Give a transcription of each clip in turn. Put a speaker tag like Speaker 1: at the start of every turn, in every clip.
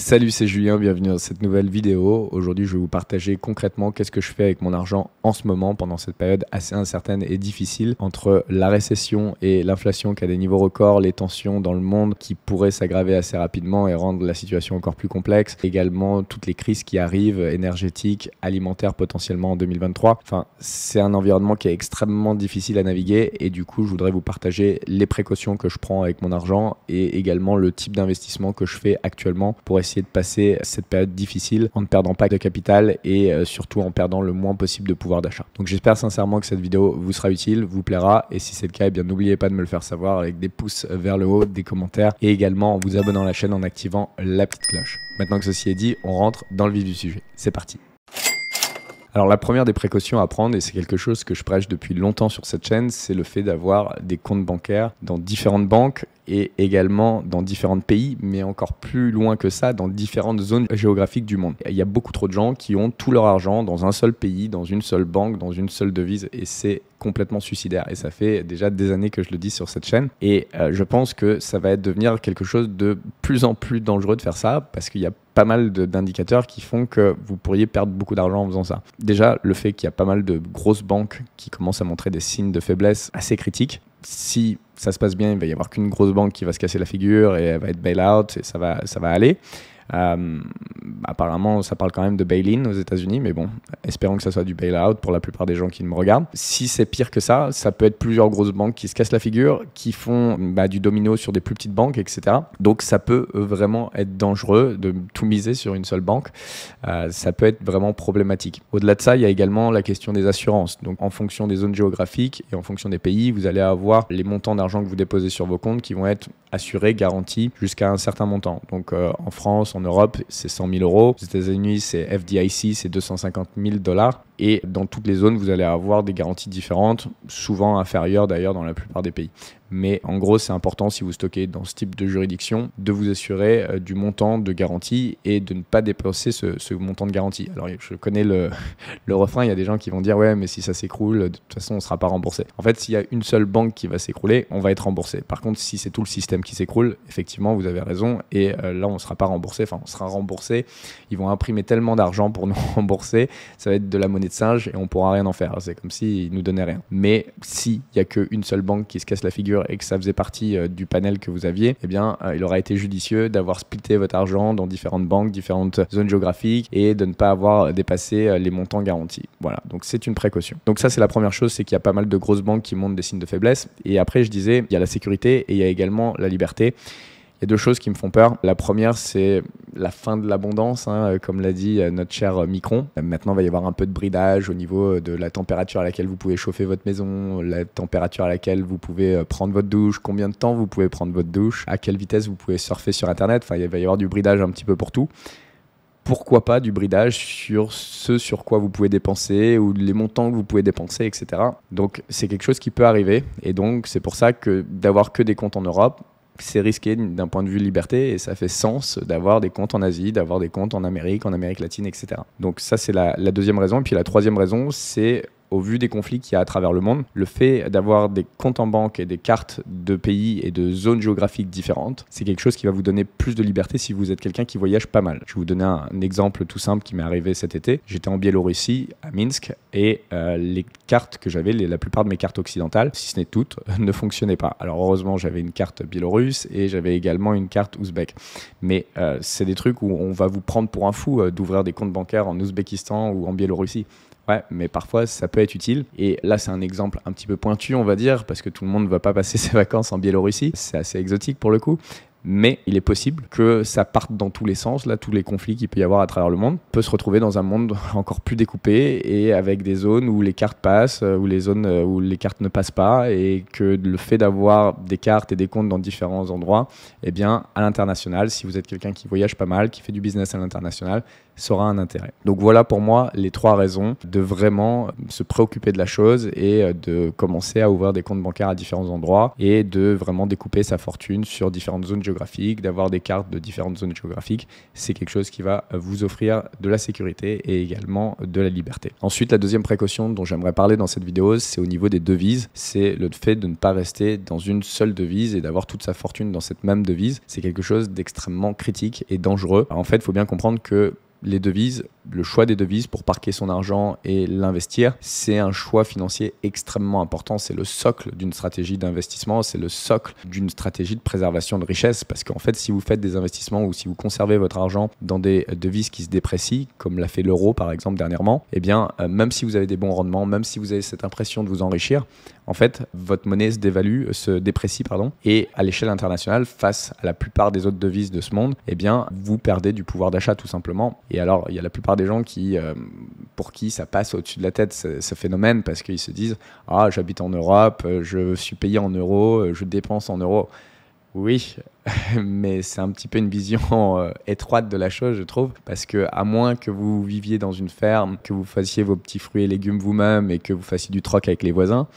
Speaker 1: Salut, c'est Julien, bienvenue dans cette nouvelle vidéo. Aujourd'hui, je vais vous partager concrètement qu'est-ce que je fais avec mon argent en ce moment pendant cette période assez incertaine et difficile entre la récession et l'inflation qui a des niveaux records, les tensions dans le monde qui pourraient s'aggraver assez rapidement et rendre la situation encore plus complexe. Également, toutes les crises qui arrivent, énergétiques, alimentaires potentiellement en 2023. Enfin, c'est un environnement qui est extrêmement difficile à naviguer et du coup, je voudrais vous partager les précautions que je prends avec mon argent et également le type d'investissement que je fais actuellement pour essayer de passer cette période difficile en ne perdant pas de capital et surtout en perdant le moins possible de pouvoir d'achat. Donc j'espère sincèrement que cette vidéo vous sera utile, vous plaira et si c'est le cas, eh bien n'oubliez pas de me le faire savoir avec des pouces vers le haut, des commentaires et également en vous abonnant à la chaîne en activant la petite cloche. Maintenant que ceci est dit, on rentre dans le vif du sujet. C'est parti. Alors la première des précautions à prendre, et c'est quelque chose que je prêche depuis longtemps sur cette chaîne, c'est le fait d'avoir des comptes bancaires dans différentes banques et également dans différents pays, mais encore plus loin que ça, dans différentes zones géographiques du monde. Il y a beaucoup trop de gens qui ont tout leur argent dans un seul pays, dans une seule banque, dans une seule devise, et c'est complètement suicidaire. Et ça fait déjà des années que je le dis sur cette chaîne. Et je pense que ça va devenir quelque chose de plus en plus dangereux de faire ça, parce qu'il y a pas mal d'indicateurs qui font que vous pourriez perdre beaucoup d'argent en faisant ça. Déjà, le fait qu'il y a pas mal de grosses banques qui commencent à montrer des signes de faiblesse assez critiques. Si ça se passe bien, il va y avoir qu'une grosse banque qui va se casser la figure et elle va être bail-out et ça va aller. Apparemment, ça parle quand même de bail-in aux États-Unis, mais bon, espérons que ça soit du bail-out pour la plupart des gens qui me regardent. Si c'est pire que ça peut être plusieurs grosses banques qui se cassent la figure, qui font du domino sur des plus petites banques, etc. Donc ça peut vraiment être dangereux de tout miser sur une seule banque. Ça peut être vraiment problématique. Au-delà de ça, il y a également la question des assurances. Donc en fonction des zones géographiques et en fonction des pays, vous allez avoir les montants d'argent que vous déposez sur vos comptes qui vont être assurés, garantis jusqu'à un certain montant. Donc en France, en Europe, c'est 100 000 euros. Aux États-Unis, c'est FDIC, c'est 250 000 $. Et dans toutes les zones, vous allez avoir des garanties différentes, souvent inférieures d'ailleurs dans la plupart des pays. Mais en gros, c'est important si vous stockez dans ce type de juridiction de vous assurer du montant de garantie et de ne pas dépasser ce montant de garantie. Alors, je connais le refrain, il y a des gens qui vont dire « Ouais, mais si ça s'écroule, de toute façon, on ne sera pas remboursé. » En fait, s'il y a une seule banque qui va s'écrouler, on va être remboursé. Par contre, si c'est tout le système qui s'écroule, effectivement, vous avez raison. Et là, on ne sera pas remboursé. Enfin, on sera remboursé. Ils vont imprimer tellement d'argent pour nous rembourser. Ça va être de la monnaie de singe et on ne pourra rien en faire. C'est comme s'ils ne nous donnaient rien. Mais s'il n'y a qu'une seule banque qui se casse la figure et que ça faisait partie du panel que vous aviez, eh bien, il aurait été judicieux d'avoir splitté votre argent dans différentes banques, différentes zones géographiques et de ne pas avoir dépassé les montants garantis. Voilà, donc c'est une précaution. Donc ça, c'est la première chose, c'est qu'il y a pas mal de grosses banques qui montrent des signes de faiblesse. Et après, je disais, il y a la sécurité et il y a également la liberté. Il y a deux choses qui me font peur. La première, c'est la fin de l'abondance, comme l'a dit notre cher Micron. Maintenant, il va y avoir un peu de bridage au niveau de la température à laquelle vous pouvez chauffer votre maison, la température à laquelle vous pouvez prendre votre douche, combien de temps vous pouvez prendre votre douche, à quelle vitesse vous pouvez surfer sur Internet. Enfin, il va y avoir du bridage un petit peu pour tout. Pourquoi pas du bridage sur ce sur quoi vous pouvez dépenser ou les montants que vous pouvez dépenser, etc. Donc, c'est quelque chose qui peut arriver. Et donc, c'est pour ça que d'avoir que des comptes en Europe, c'est risqué d'un point de vue liberté et ça fait sens d'avoir des comptes en Asie, d'avoir des comptes en Amérique latine, etc. Donc ça, c'est la deuxième raison. Et puis la troisième raison, c'est au vu des conflits qu'il y a à travers le monde, le fait d'avoir des comptes en banque et des cartes de pays et de zones géographiques différentes, c'est quelque chose qui va vous donner plus de liberté si vous êtes quelqu'un qui voyage pas mal. Je vais vous donner un exemple tout simple qui m'est arrivé cet été. J'étais en Biélorussie, à Minsk, et les cartes que j'avais, la plupart de mes cartes occidentales, si ce n'est toutes, ne fonctionnaient pas. Alors heureusement, j'avais une carte biélorusse et j'avais également une carte ouzbek. Mais c'est des trucs où on va vous prendre pour un fou d'ouvrir des comptes bancaires en Ouzbékistan ou en Biélorussie. Ouais, mais parfois ça peut être utile. Et là, c'est un exemple un petit peu pointu, on va dire, parce que tout le monde ne va pas passer ses vacances en Biélorussie. C'est assez exotique pour le coup. Mais il est possible que ça parte dans tous les sens, là, tous les conflits qu'il peut y avoir à travers le monde, peut se retrouver dans un monde encore plus découpé et avec des zones où les cartes passent, ou les zones où les cartes ne passent pas, et que le fait d'avoir des cartes et des comptes dans différents endroits, eh bien, à l'international, si vous êtes quelqu'un qui voyage pas mal, qui fait du business à l'international, ça aura un intérêt. Donc voilà pour moi les trois raisons de vraiment se préoccuper de la chose et de commencer à ouvrir des comptes bancaires à différents endroits et de vraiment découper sa fortune sur différentes zones géographiques géographiques, d'avoir des cartes de différentes zones géographiques. C'est quelque chose qui va vous offrir de la sécurité et également de la liberté. Ensuite, la deuxième précaution dont j'aimerais parler dans cette vidéo, c'est au niveau des devises. C'est le fait de ne pas rester dans une seule devise et d'avoir toute sa fortune dans cette même devise. C'est quelque chose d'extrêmement critique et dangereux. En fait, il faut bien comprendre que les devises, le choix des devises pour parquer son argent et l'investir, c'est un choix financier extrêmement important. C'est le socle d'une stratégie d'investissement, c'est le socle d'une stratégie de préservation de richesse. Parce qu'en fait, si vous faites des investissements ou si vous conservez votre argent dans des devises qui se déprécient, comme l'a fait l'euro par exemple dernièrement, eh bien, même si vous avez des bons rendements, même si vous avez cette impression de vous enrichir, en fait, votre monnaie se déprécie, et à l'échelle internationale, face à la plupart des autres devises de ce monde, eh bien, vous perdez du pouvoir d'achat tout simplement. Et alors, il y a la plupart des gens pour qui ça passe au-dessus de la tête ce phénomène, parce qu'ils se disent « Ah, j'habite en Europe, je suis payé en euros, je dépense en euros ». Oui, mais c'est un petit peu une vision étroite de la chose, je trouve, parce que à moins que vous viviez dans une ferme, que vous fassiez vos petits fruits et légumes vous-même et que vous fassiez du troc avec les voisins,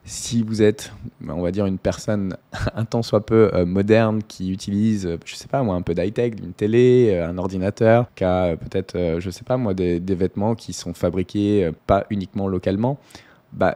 Speaker 1: si vous êtes, on va dire, une personne un tant soit peu moderne qui utilise, je sais pas moi, un peu d'high-tech, une télé, un ordinateur, qui a peut-être, je sais pas moi, des vêtements qui sont fabriqués pas uniquement localement,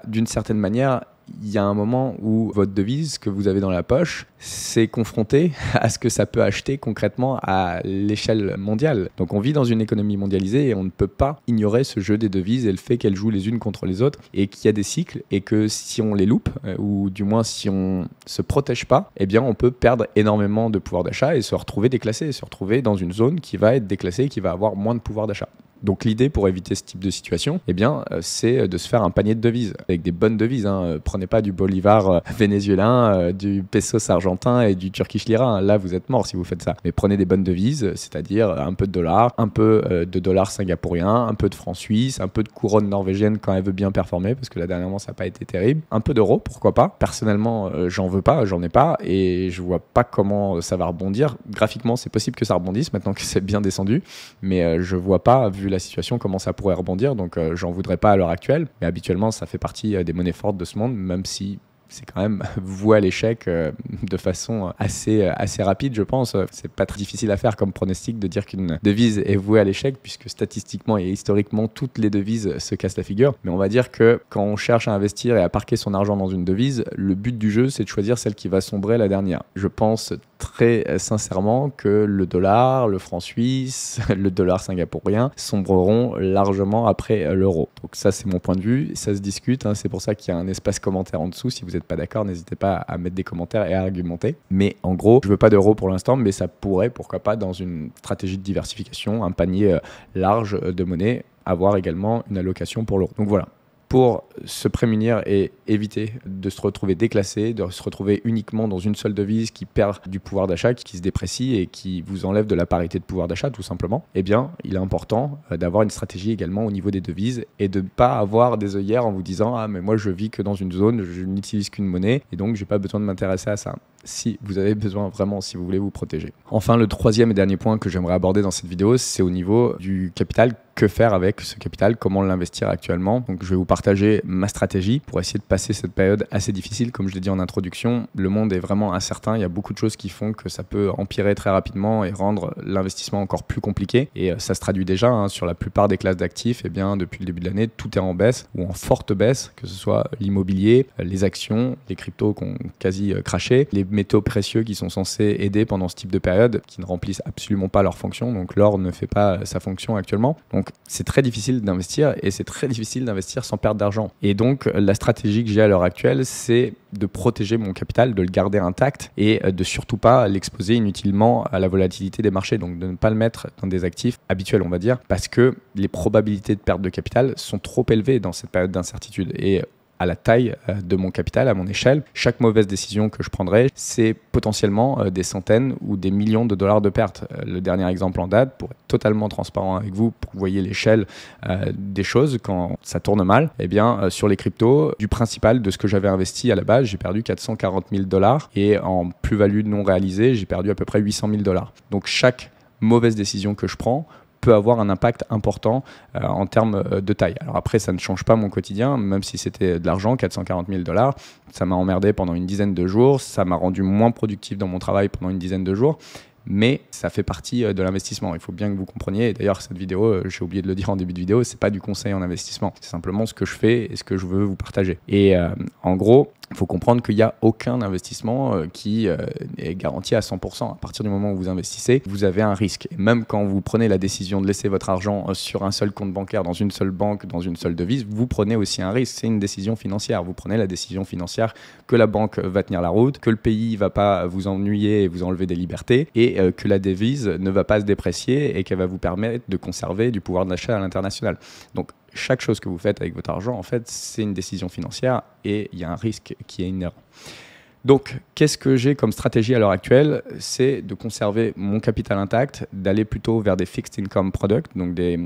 Speaker 1: d'une certaine manière, il y a un moment où votre devise que vous avez dans la poche, c'est confronté à ce que ça peut acheter concrètement à l'échelle mondiale. Donc on vit dans une économie mondialisée et on ne peut pas ignorer ce jeu des devises et le fait qu'elles jouent les unes contre les autres et qu'il y a des cycles et que si on les loupe, ou du moins si on se protège pas, eh bien on peut perdre énormément de pouvoir d'achat et se retrouver déclassé, se retrouver dans une zone qui va être déclassée et qui va avoir moins de pouvoir d'achat. Donc l'idée pour éviter ce type de situation, eh bien, c'est de se faire un panier de devises, avec des bonnes devises. Prenez pas du bolivar vénézuélien, du pesos argentin et du turkish lira. Là, vous êtes mort si vous faites ça. Mais prenez des bonnes devises, c'est-à-dire un peu de dollars, un peu de dollars singapouriens, un peu de francs suisses, un peu de couronne norvégienne quand elle veut bien performer, parce que là, dernièrement, ça n'a pas été terrible. Un peu d'euros, pourquoi pas. Personnellement, j'en veux pas, j'en ai pas, et je vois pas comment ça va rebondir. Graphiquement, c'est possible que ça rebondisse, maintenant que c'est bien descendu, mais je vois pas, vu la situation, comment ça pourrait rebondir, donc j'en voudrais pas à l'heure actuelle, mais habituellement ça fait partie des monnaies fortes de ce monde, même si c'est quand même voué à l'échec de façon assez rapide, je pense. C'est pas très difficile à faire comme pronostic de dire qu'une devise est vouée à l'échec, puisque statistiquement et historiquement, toutes les devises se cassent la figure. Mais on va dire que quand on cherche à investir et à parquer son argent dans une devise, le but du jeu, c'est de choisir celle qui va sombrer la dernière. Je pense très sincèrement que le dollar, le franc suisse, le dollar singapourien sombreront largement après l'euro. Donc ça, c'est mon point de vue. Ça se discute, c'est pour ça qu'il y a un espace commentaire en dessous. Si vous n'êtes pas d'accord, n'hésitez pas à mettre des commentaires et à argumenter. Mais en gros, je veux pas d'euros pour l'instant, mais ça pourrait, pourquoi pas, dans une stratégie de diversification, un panier large de monnaie, avoir également une allocation pour l'euro. Donc voilà. Pour se prémunir et éviter de se retrouver déclassé, de se retrouver uniquement dans une seule devise qui perd du pouvoir d'achat, qui se déprécie et qui vous enlève de la parité de pouvoir d'achat tout simplement, eh bien, il est important d'avoir une stratégie également au niveau des devises et de ne pas avoir des œillères en vous disant « Ah, mais moi, je vis que dans une zone, je n'utilise qu'une monnaie et donc je n'ai pas besoin de m'intéresser à ça ». Si vous avez besoin vraiment, si vous voulez vous protéger. Enfin, le troisième et dernier point que j'aimerais aborder dans cette vidéo, c'est au niveau du capital. Que faire avec ce capital? Comment l'investir actuellement? Donc, je vais vous partager ma stratégie pour essayer de passer cette période assez difficile. Comme je l'ai dit en introduction, le monde est vraiment incertain. Il y a beaucoup de choses qui font que ça peut empirer très rapidement et rendre l'investissement encore plus compliqué. Et ça se traduit déjà sur la plupart des classes d'actifs. Eh bien, depuis le début de l'année, tout est en baisse ou en forte baisse, que ce soit l'immobilier, les actions, les cryptos qui ont quasi craché, les métaux précieux qui sont censés aider pendant ce type de période, qui ne remplissent absolument pas leur fonction. Donc l'or ne fait pas sa fonction actuellement. Donc c'est très difficile d'investir et c'est très difficile d'investir sans perdre d'argent. Et donc la stratégie que j'ai à l'heure actuelle, c'est de protéger mon capital, de le garder intact et de surtout pas l'exposer inutilement à la volatilité des marchés. Donc de ne pas le mettre dans des actifs habituels, on va dire, parce que les probabilités de perte de capital sont trop élevées dans cette période d'incertitude. Et à la taille de mon capital, à mon échelle, chaque mauvaise décision que je prendrai, c'est potentiellement des centaines ou des millions de dollars de pertes. Le dernier exemple en date, pour être totalement transparent avec vous, pour que vous voyez l'échelle des choses quand ça tourne mal, eh bien, sur les cryptos, du principal de ce que j'avais investi à la base, j'ai perdu 440 000 dollars et en plus-value non réalisée, j'ai perdu à peu près 800 000 dollars. Donc chaque mauvaise décision que je prends peut avoir un impact important en termes de taille. Alors après, ça ne change pas mon quotidien, même si c'était de l'argent, 440 000 $, ça m'a emmerdé pendant une dizaine de jours, ça m'a rendu moins productif dans mon travail pendant une dizaine de jours, mais ça fait partie de l'investissement. Il faut bien que vous compreniez, et d'ailleurs cette vidéo, j'ai oublié de le dire en début de vidéo, c'est pas du conseil en investissement, c'est simplement ce que je fais et ce que je veux vous partager. Et en gros, il faut comprendre qu'il n'y a aucun investissement qui est garanti à 100%. À partir du moment où vous investissez, vous avez un risque. Et même quand vous prenez la décision de laisser votre argent sur un seul compte bancaire, dans une seule banque, dans une seule devise, vous prenez aussi un risque. C'est une décision financière. Vous prenez la décision financière que la banque va tenir la route, que le pays ne va pas vous ennuyer et vous enlever des libertés, et que la devise ne va pas se déprécier et qu'elle va vous permettre de conserver du pouvoir d'achat à l'international. Donc, chaque chose que vous faites avec votre argent, en fait, c'est une décision financière et il y a un risque qui est inhérent. Donc, qu'est-ce que j'ai comme stratégie à l'heure actuelle? C'est de conserver mon capital intact, d'aller plutôt vers des fixed income products, donc des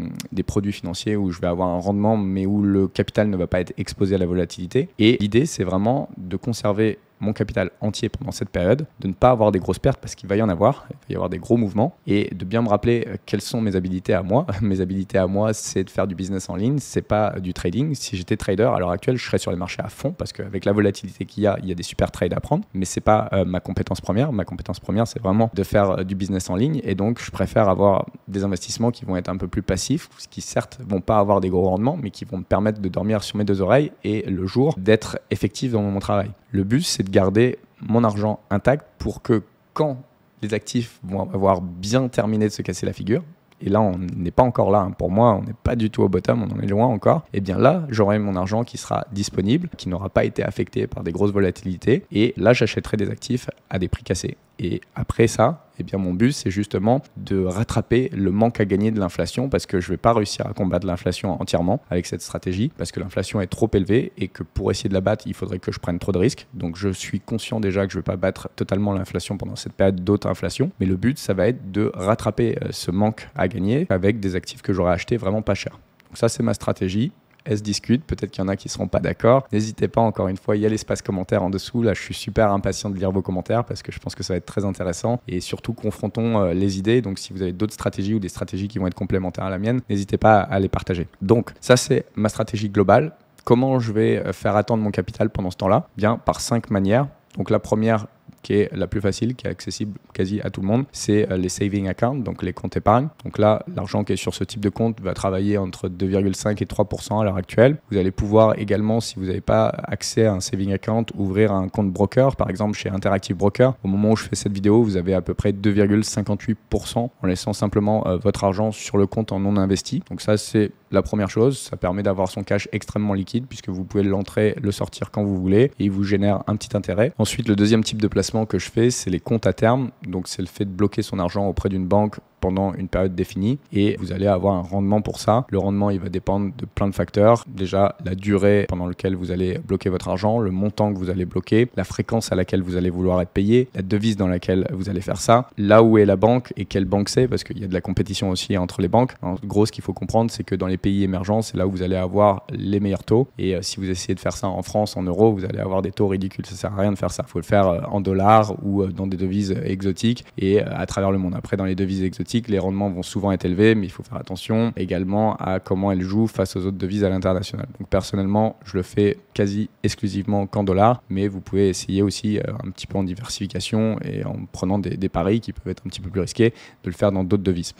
Speaker 1: produits financiers où je vais avoir un rendement, mais où le capital ne va pas être exposé à la volatilité. Et l'idée, c'est vraiment de conserver mon capital entier pendant cette période, de ne pas avoir des grosses pertes parce qu'il va y en avoir, il va y avoir des gros mouvements, et de bien me rappeler quelles sont mes habilités à moi. Mes habilités à moi, c'est de faire du business en ligne, c'est pas du trading. Si j'étais trader à l'heure actuelle, je serais sur les marchés à fond parce qu'avec la volatilité qu'il y a des super trades à prendre, mais c'est pas ma compétence première. Ma compétence première, c'est vraiment de faire du business en ligne, et donc je préfère avoir des investissements qui vont être un peu plus passifs, qui certes vont pas avoir des gros rendements, mais qui vont me permettre de dormir sur mes deux oreilles et le jour d'être effectif dans mon travail. Le but, c'est de garder mon argent intact pour que quand les actifs vont avoir bien terminé de se casser la figure, et là on n'est pas encore là, hein. Pour moi on n'est pas du tout au bottom, on en est loin encore, et bien là j'aurai mon argent qui sera disponible, qui n'aura pas été affecté par des grosses volatilités, et là j'achèterai des actifs à des prix cassés. Et après ça, eh bien mon but c'est justement de rattraper le manque à gagner de l'inflation, parce que je ne vais pas réussir à combattre l'inflation entièrement avec cette stratégie, parce que l'inflation est trop élevée et que pour essayer de la battre, il faudrait que je prenne trop de risques. Donc je suis conscient déjà que je ne vais pas battre totalement l'inflation pendant cette période d'autre inflation, mais le but ça va être de rattraper ce manque à gagner avec des actifs que j'aurais achetés vraiment pas cher. Donc ça c'est ma stratégie. Elle se discute, peut-être qu'il y en a qui ne seront pas d'accord. N'hésitez pas, encore une fois, il y a l'espace commentaire en dessous. Là, je suis super impatient de lire vos commentaires parce que je pense que ça va être très intéressant. Et surtout, confrontons les idées. Donc, si vous avez d'autres stratégies ou des stratégies qui vont être complémentaires à la mienne, n'hésitez pas à les partager. Donc, ça, c'est ma stratégie globale. Comment je vais faire attendre mon capital pendant ce temps-là? Bien, par 5 manières. Donc, la première, qui est la plus facile, qui est accessible quasi à tout le monde, c'est les saving accounts, donc les comptes épargne. Donc là, l'argent qui est sur ce type de compte va travailler entre 2,5 et 3% à l'heure actuelle. Vous allez pouvoir également, si vous n'avez pas accès à un saving account, ouvrir un compte broker, par exemple chez Interactive Broker. Au moment où je fais cette vidéo, vous avez à peu près 2,58% en laissant simplement votre argent sur le compte en non investi. Donc ça, c'est la première chose. Ça permet d'avoir son cash extrêmement liquide puisque vous pouvez l'entrer, le sortir quand vous voulez et il vous génère un petit intérêt. Ensuite, le deuxième type de placement que je fais, c'est les comptes à terme. Donc, c'est le fait de bloquer son argent auprès d'une banque pendant une période définie et vous allez avoir un rendement pour ça. Le rendement, il va dépendre de plein de facteurs. Déjà, la durée pendant laquelle vous allez bloquer votre argent, le montant que vous allez bloquer, la fréquence à laquelle vous allez vouloir être payé, la devise dans laquelle vous allez faire ça, là où est la banque et quelle banque c'est, parce qu'il y a de la compétition aussi entre les banques. En gros, ce qu'il faut comprendre, c'est que dans les pays émergents, c'est là où vous allez avoir les meilleurs taux. Et si vous essayez de faire ça en France, en euros, vous allez avoir des taux ridicules. Ça sert à rien de faire ça. Il faut le faire en dollars ou dans des devises exotiques et à travers le monde. Après, dans les devises exotiques, les rendements vont souvent être élevés, mais il faut faire attention également à comment elles jouent face aux autres devises à l'international. Donc personnellement, je le fais quasi exclusivement qu'en dollars, mais vous pouvez essayer aussi un petit peu en diversification et en prenant des paris qui peuvent être un petit peu plus risqués, de le faire dans d'autres devises.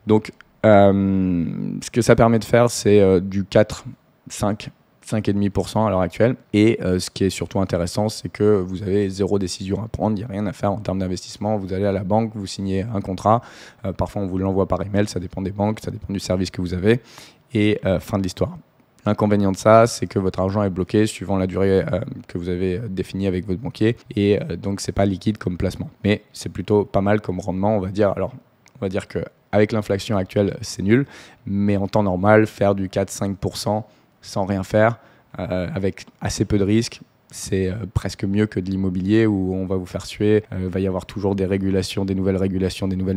Speaker 1: Donc ce que ça permet de faire, c'est du 4, 5,5% à l'heure actuelle. Et ce qui est surtout intéressant, c'est que vous avez zéro décision à prendre, il n'y a rien à faire en termes d'investissement. Vous allez à la banque, vous signez un contrat, parfois on vous l'envoie par email, ça dépend des banques, ça dépend du service que vous avez, et fin de l'histoire. L'inconvénient de ça, c'est que votre argent est bloqué suivant la durée que vous avez définie avec votre banquier, et donc c'est pas liquide comme placement. Mais c'est plutôt pas mal comme rendement, on va dire. Alors, on va dire qu'avec l'inflation actuelle, c'est nul, mais en temps normal, faire du 4-5% sans rien faire, avec assez peu de risques, c'est presque mieux que de l'immobilier où on va vous faire suer. Il va y avoir toujours des régulations, des nouvelles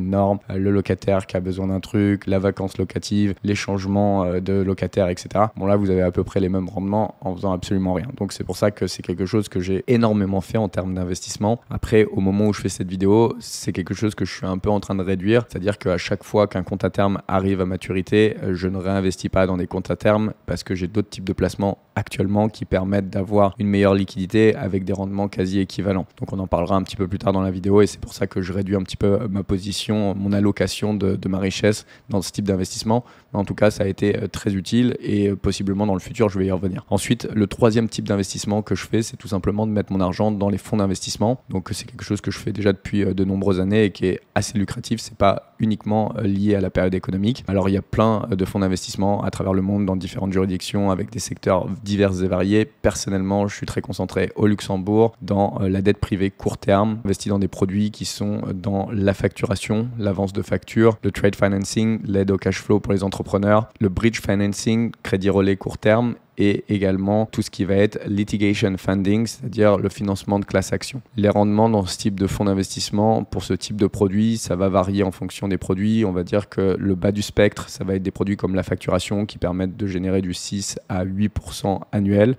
Speaker 1: normes, le locataire qui a besoin d'un truc, la vacance locative, les changements de locataires, etc. Bon, là, vous avez à peu près les mêmes rendements en faisant absolument rien. Donc, c'est pour ça que c'est quelque chose que j'ai énormément fait en termes d'investissement. Après, au moment où je fais cette vidéo, c'est quelque chose que je suis un peu en train de réduire. C'est-à-dire qu'à chaque fois qu'un compte à terme arrive à maturité, je ne réinvestis pas dans des comptes à terme parce que j'ai d'autres types de placements actuellement qui permettent d'avoir une meilleure liquidité avec des rendements quasi équivalents. Donc on en parlera un petit peu plus tard dans la vidéo et c'est pour ça que je réduis un petit peu ma position, mon allocation de ma richesse dans ce type d'investissement. Mais en tout cas, ça a été très utile et possiblement dans le futur, je vais y revenir. Ensuite, le troisième type d'investissement que je fais, c'est tout simplement de mettre mon argent dans les fonds d'investissement. Donc c'est quelque chose que je fais déjà depuis de nombreuses années et qui est assez lucratif. C'est pas uniquement lié à la période économique. Alors il y a plein de fonds d'investissement à travers le monde dans différentes juridictions avec des secteurs divers et variés. Personnellement, je suis très concentré au Luxembourg dans la dette privée court terme, investi dans des produits qui sont dans la facturation, l'avance de facture, le trade financing, l'aide au cash flow pour les entrepreneurs, le bridge financing, crédit relais court terme et également tout ce qui va être litigation funding, c'est-à-dire le financement de class action. Les rendements dans ce type de fonds d'investissement, pour ce type de produit, ça va varier en fonction des produits. On va dire que le bas du spectre, ça va être des produits comme la facturation qui permettent de générer du 6 à 8% annuel.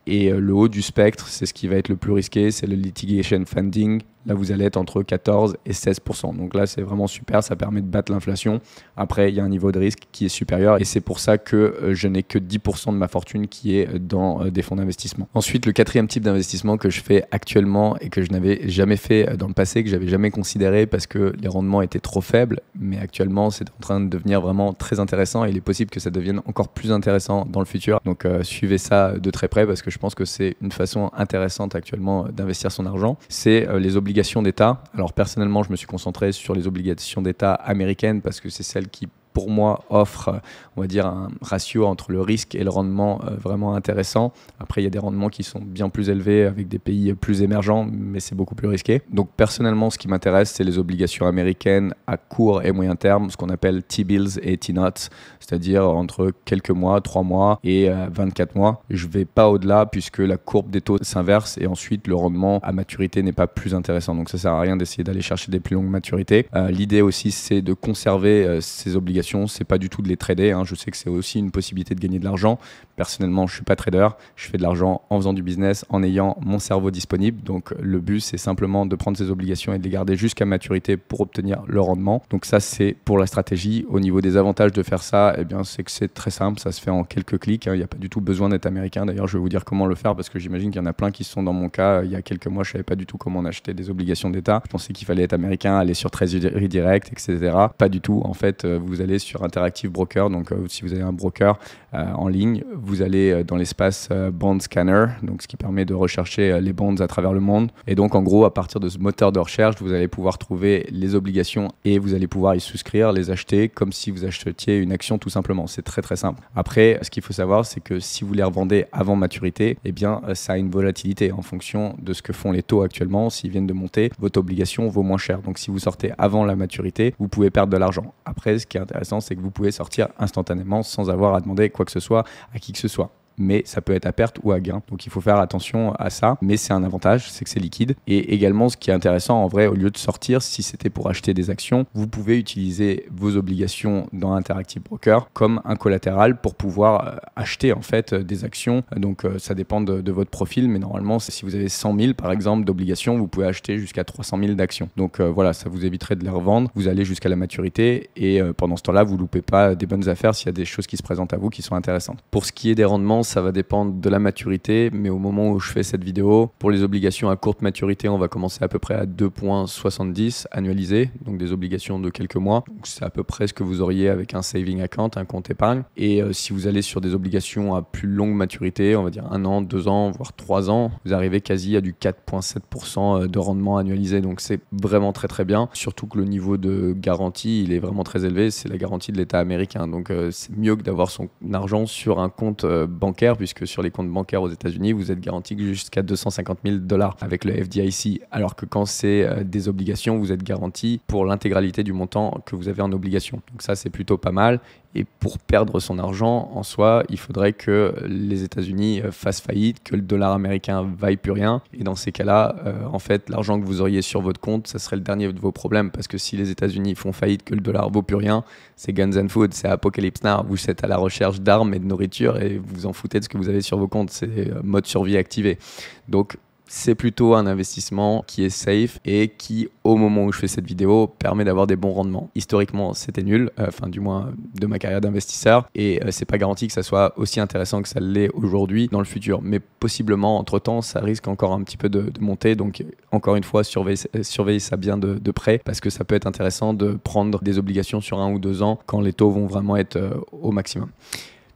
Speaker 1: Et le haut du spectre, c'est ce qui va être le plus risqué, c'est le litigation funding. Là, vous allez être entre 14 et 16%. Donc là, c'est vraiment super, ça permet de battre l'inflation. Après, il y a un niveau de risque qui est supérieur et c'est pour ça que je n'ai que 10% de ma fortune qui est dans des fonds d'investissement. Ensuite, le quatrième type d'investissement que je fais actuellement et que je n'avais jamais fait dans le passé, que j'avais jamais considéré parce que les rendements étaient trop faibles, mais actuellement, c'est en train de devenir vraiment très intéressant et il est possible que ça devienne encore plus intéressant dans le futur. Donc, suivez ça de très près parce que je pense que c'est une façon intéressante actuellement d'investir son argent. C'est les obligations d'État. Alors personnellement, je me suis concentré sur les obligations d'État américaines parce que c'est celles qui, pour moi, offre, on va dire, un ratio entre le risque et le rendement vraiment intéressant. Après, il y a des rendements qui sont bien plus élevés avec des pays plus émergents, mais c'est beaucoup plus risqué. Donc, personnellement, ce qui m'intéresse, c'est les obligations américaines à court et moyen terme, ce qu'on appelle T-bills et T-notes, c'est-à-dire entre quelques mois, 3 mois et 24 mois. Je ne vais pas au-delà puisque la courbe des taux s'inverse et ensuite, le rendement à maturité n'est pas plus intéressant. Donc, ça ne sert à rien d'essayer d'aller chercher des plus longues maturités. L'idée aussi, c'est de conserver ces obligations. C'est pas du tout de les trader. Je sais que c'est aussi une possibilité de gagner de l'argent. Personnellement, je suis pas trader. Je fais de l'argent en faisant du business, en ayant mon cerveau disponible. Donc, le but, c'est simplement de prendre ces obligations et de les garder jusqu'à maturité pour obtenir le rendement. Donc, ça, c'est pour la stratégie. Au niveau des avantages de faire ça, eh bien, c'est que c'est très simple. Ça se fait en quelques clics. Il n'y a pas du tout besoin d'être américain. D'ailleurs, je vais vous dire comment le faire parce que j'imagine qu'il y en a plein qui sont dans mon cas. Il y a quelques mois, je savais pas du tout comment on achetait des obligations d'État. Je pensais qu'il fallait être américain, aller sur Treasury Direct, etc. Pas du tout. En fait, vous allez sur Interactive Broker. Donc, si vous avez un broker en ligne, vous allez dans l'espace Bond Scanner, donc ce qui permet de rechercher les bonds à travers le monde. Et donc, en gros, à partir de ce moteur de recherche, vous allez pouvoir trouver les obligations et vous allez pouvoir y souscrire, les acheter comme si vous achetiez une action tout simplement. C'est très, très simple. Après, ce qu'il faut savoir, c'est que si vous les revendez avant maturité, eh bien, ça a une volatilité en fonction de ce que font les taux actuellement. S'ils viennent de monter, votre obligation vaut moins cher. Donc, si vous sortez avant la maturité, vous pouvez perdre de l'argent. Après, ce qui est intéressant, c'est que vous pouvez sortir instantanément sans avoir à demander quoi que ce soit à qui que ce soit. Mais ça peut être à perte ou à gain. Donc il faut faire attention à ça. Mais c'est un avantage, c'est que c'est liquide. Et également, ce qui est intéressant, en vrai, au lieu de sortir, si c'était pour acheter des actions, vous pouvez utiliser vos obligations dans Interactive Broker comme un collatéral pour pouvoir acheter en fait des actions. Donc ça dépend de votre profil, mais normalement, si vous avez 100 000 par exemple d'obligations, vous pouvez acheter jusqu'à 300 000 d'actions. Donc voilà, ça vous éviterait de les revendre. Vous allez jusqu'à la maturité et pendant ce temps-là, vous ne loupez pas des bonnes affaires s'il y a des choses qui se présentent à vous qui sont intéressantes. Pour ce qui est des rendements, ça va dépendre de la maturité, mais au moment où je fais cette vidéo, pour les obligations à courte maturité, on va commencer à peu près à 2,70 annualisés, donc des obligations de quelques mois. C'est à peu près ce que vous auriez avec un saving account, un compte épargne. Et si vous allez sur des obligations à plus longue maturité, on va dire 1 an, 2 ans, voire 3 ans, vous arrivez quasi à du 4,7% de rendement annualisé. Donc c'est vraiment très très bien, surtout que le niveau de garantie, il est vraiment très élevé. C'est la garantie de l'État américain. Donc c'est mieux que d'avoir son argent sur un compte bancaire, puisque sur les comptes bancaires aux États-Unis, vous êtes garanti jusqu'à 250 000 $ avec le FDIC, alors que quand c'est des obligations, vous êtes garanti pour l'intégralité du montant que vous avez en obligation. Donc ça, c'est plutôt pas mal. Et pour perdre son argent, en soi, il faudrait que les États-Unis fassent faillite, que le dollar américain vaille plus rien. Et dans ces cas-là, en fait, l'argent que vous auriez sur votre compte, ça serait le dernier de vos problèmes. Parce que si les États-Unis font faillite, que le dollar vaut plus rien, c'est Guns and Food, c'est Apocalypse Now. Vous êtes à la recherche d'armes et de nourriture et vous vous en foutez de ce que vous avez sur vos comptes. C'est mode survie activé. Donc, c'est plutôt un investissement qui est safe et qui, au moment où je fais cette vidéo, permet d'avoir des bons rendements. Historiquement, c'était nul, du moins de ma carrière d'investisseur, et c'est pas garanti que ça soit aussi intéressant que ça l'est aujourd'hui dans le futur. Mais possiblement, entre-temps, ça risque encore un petit peu de monter. Donc, encore une fois, surveillez ça bien de près parce que ça peut être intéressant de prendre des obligations sur 1 ou 2 ans quand les taux vont vraiment être au maximum.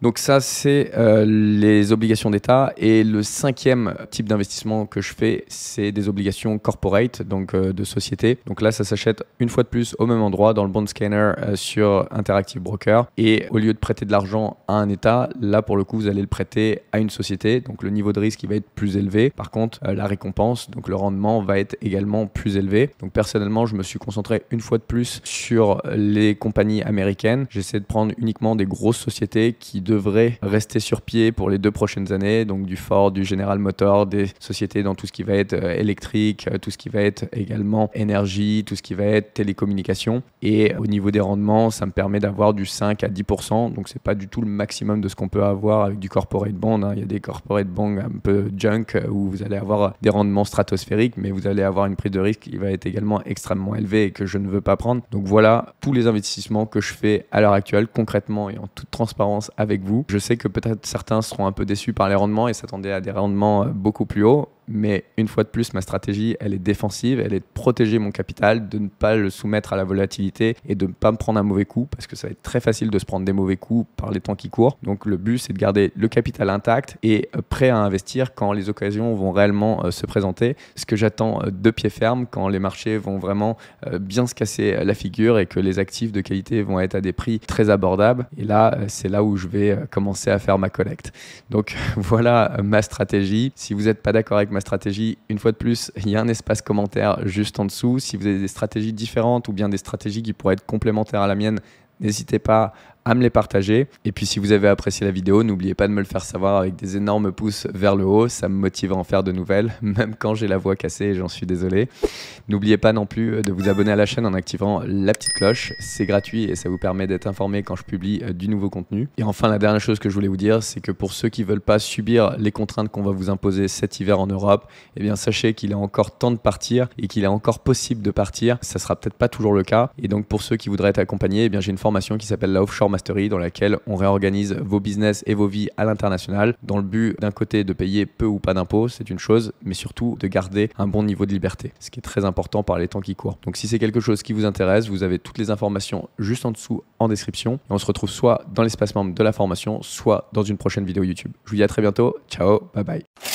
Speaker 1: Donc ça, c'est les obligations d'État. Et le 5e type d'investissement que je fais, c'est des obligations corporate, donc de société. Donc là, ça s'achète une fois de plus au même endroit, dans le bond scanner sur Interactive Broker. Et au lieu de prêter de l'argent à un État, là, pour le coup, vous allez le prêter à une société. Donc le niveau de risque, il va être plus élevé. Par contre, la récompense, donc le rendement, va être également plus élevé. Donc personnellement, je me suis concentré une fois de plus sur les compagnies américaines. J'essaie de prendre uniquement des grosses sociétés qui devrait rester sur pied pour les 2 prochaines années, donc du Ford, du General Motors, des sociétés dans tout ce qui va être électrique, tout ce qui va être également énergie, tout ce qui va être télécommunications. Et au niveau des rendements, ça me permet d'avoir du 5 à 10%, donc c'est pas du tout le maximum de ce qu'on peut avoir avec du corporate bond. Il y a des corporate bonds un peu junk où vous allez avoir des rendements stratosphériques, mais vous allez avoir une prise de risque qui va être également extrêmement élevée et que je ne veux pas prendre. Donc voilà tous les investissements que je fais à l'heure actuelle, concrètement et en toute transparence avec vous. Je sais que peut-être certains seront un peu déçus par les rendements et s'attendaient à des rendements beaucoup plus hauts. Mais une fois de plus, ma stratégie, elle est défensive, elle est de protéger mon capital, de ne pas le soumettre à la volatilité et de ne pas me prendre un mauvais coup parce que ça va être très facile de se prendre des mauvais coups par les temps qui courent. Donc le but, c'est de garder le capital intact et prêt à investir quand les occasions vont réellement se présenter. Ce que j'attends de pied ferme quand les marchés vont vraiment bien se casser la figure et que les actifs de qualité vont être à des prix très abordables. Et là, c'est là où je vais commencer à faire ma collecte. Donc voilà ma stratégie. Si vous n'êtes pas d'accord avec ma stratégie, une fois de plus, il y a un espace commentaire juste en dessous. Si vous avez des stratégies différentes ou bien des stratégies qui pourraient être complémentaires à la mienne, n'hésitez pas à me les partager. Et puis si vous avez apprécié la vidéo, n'oubliez pas de me le faire savoir avec des énormes pouces vers le haut. Ça me motive à en faire de nouvelles, même quand j'ai la voix cassée et j'en suis désolé. N'oubliez pas non plus de vous abonner à la chaîne en activant la petite cloche. C'est gratuit et ça vous permet d'être informé quand je publie du nouveau contenu. Et enfin, la dernière chose que je voulais vous dire, c'est que pour ceux qui ne veulent pas subir les contraintes qu'on va vous imposer cet hiver en Europe, eh bien sachez qu'il est encore temps de partir et qu'il est encore possible de partir. Ça sera peut-être pas toujours le cas. Et donc pour ceux qui voudraient être accompagnés, eh bien j'ai une formation qui s'appelle la Offshore Mastery, dans laquelle on réorganise vos business et vos vies à l'international dans le but d'un côté de payer peu ou pas d'impôts, c'est une chose, mais surtout de garder un bon niveau de liberté, ce qui est très important par les temps qui courent. Donc si c'est quelque chose qui vous intéresse, vous avez toutes les informations juste en dessous en description et on se retrouve soit dans l'espace membre de la formation, soit dans une prochaine vidéo YouTube. Je vous dis à très bientôt, ciao, bye bye.